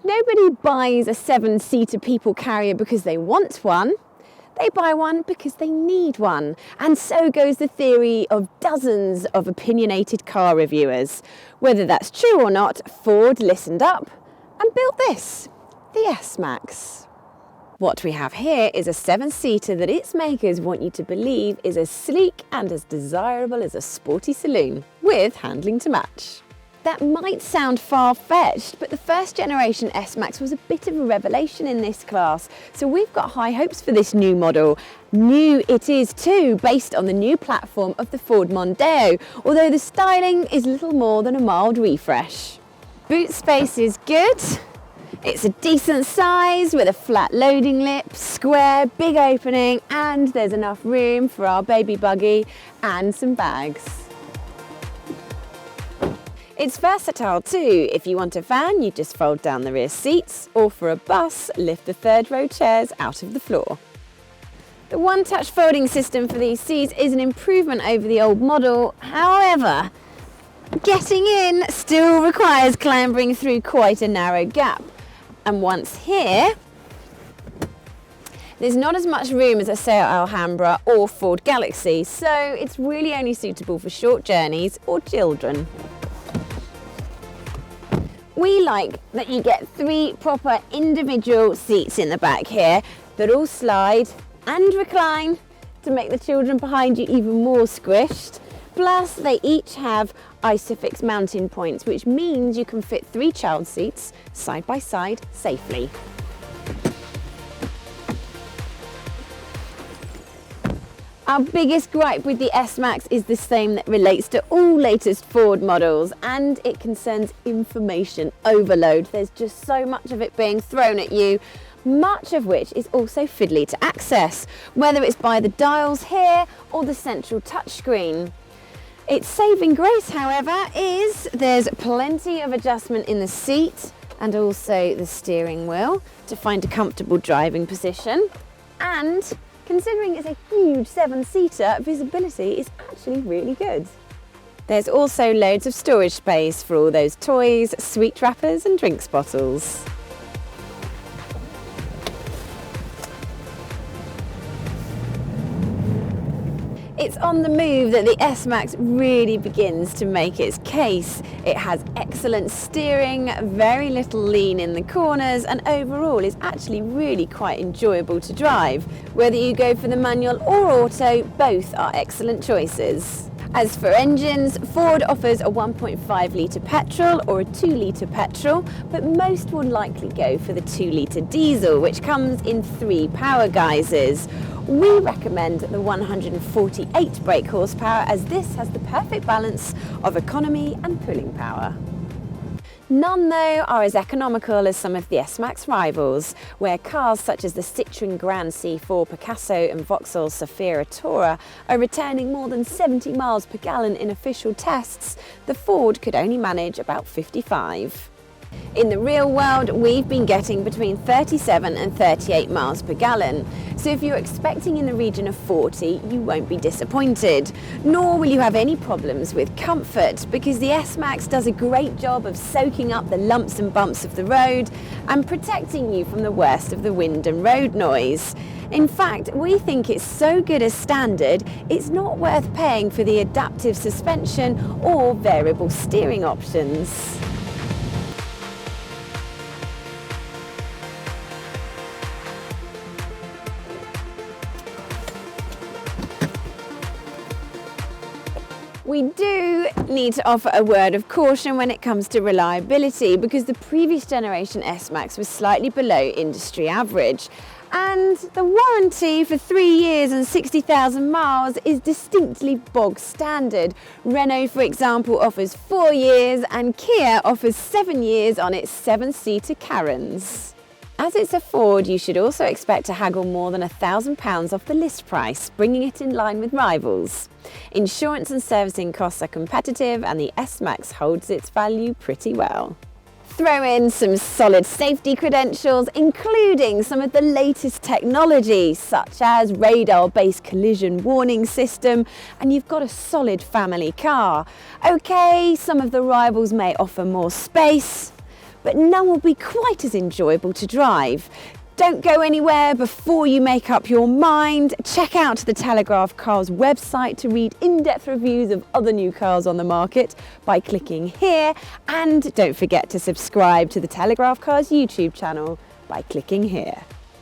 Nobody buys a 7-seater people carrier because they want one. They buy one because they need one. And so goes the theory of dozens of opinionated car reviewers. Whether that's true or not, Ford listened up and built this, the S-Max. What we have here is a 7-seater that its makers want you to believe is as sleek and as desirable as a sporty saloon, with handling to match. That might sound far-fetched, but the first generation S-Max was a bit of a revelation in this class, so we've got high hopes for this new model. New it is too, based on the new platform of the Ford Mondeo, although the styling is little more than a mild refresh. Boot space is good. It's a decent size with a flat loading lip, square, big opening, and there's enough room for our baby buggy and some bags. It's versatile too. If you want a van, you just fold down the rear seats, or for a bus, lift the third row chairs out of the floor. The one-touch folding system for these seats is an improvement over the old model. However, getting in still requires clambering through quite a narrow gap. And once here, there's not as much room as a Seat Alhambra or Ford Galaxy, so it's really only suitable for short journeys or children. We like that you get 3 proper individual seats in the back here that all slide and recline to make the children behind you even more squished. Plus, they each have Isofix mounting points, which means you can fit 3 child seats side by side safely. Our biggest gripe with the S-Max is the same that relates to all latest Ford models, and it concerns information overload. There's just so much of it being thrown at you, much of which is also fiddly to access, whether it's by the dials here or the central touchscreen. Its saving grace, however, is there's plenty of adjustment in the seat and also the steering wheel to find a comfortable driving position. And considering it's a huge 7-seater, visibility is actually really good. There's also loads of storage space for all those toys, sweet wrappers and drinks bottles. It's on the move that the S-Max really begins to make its case. It has excellent steering, very little lean in the corners, and overall is actually really quite enjoyable to drive. Whether you go for the manual or auto, both are excellent choices. As for engines, Ford offers a 1.5 litre petrol or a 2 litre petrol, but most will likely go for the 2 litre diesel, which comes in 3 power guises. We recommend the 148 brake horsepower, as this has the perfect balance of economy and pulling power. None, though, are as economical as some of the S-Max rivals, where cars such as the Citroën Grand C4 Picasso and Vauxhall Zafira Tourer are returning more than 70 miles per gallon in official tests. The Ford could only manage about 55. In the real world, we've been getting between 37 and 38 miles per gallon. So if you're expecting in the region of 40, you won't be disappointed. Nor will you have any problems with comfort, because the S-Max does a great job of soaking up the lumps and bumps of the road and protecting you from the worst of the wind and road noise. In fact, we think it's so good as standard, it's not worth paying for the adaptive suspension or variable steering options. We do need to offer a word of caution when it comes to reliability, because the previous generation S-Max was slightly below industry average. And the warranty for 3 years and 60,000 miles is distinctly bog standard. Renault, for example, offers 4 years, and Kia offers 7 years on its 7-seater Karens. As it's a Ford, you should also expect to haggle more than £1,000 off the list price, bringing it in line with rivals. Insurance and servicing costs are competitive, and the S-Max holds its value pretty well. Throw in some solid safety credentials, including some of the latest technology, such as radar-based collision warning system, and you've got a solid family car. Okay, some of the rivals may offer more space, but none will be quite as enjoyable to drive. Don't go anywhere before you make up your mind. Check out the Telegraph Cars website to read in-depth reviews of other new cars on the market by clicking here. And don't forget to subscribe to the Telegraph Cars YouTube channel by clicking here.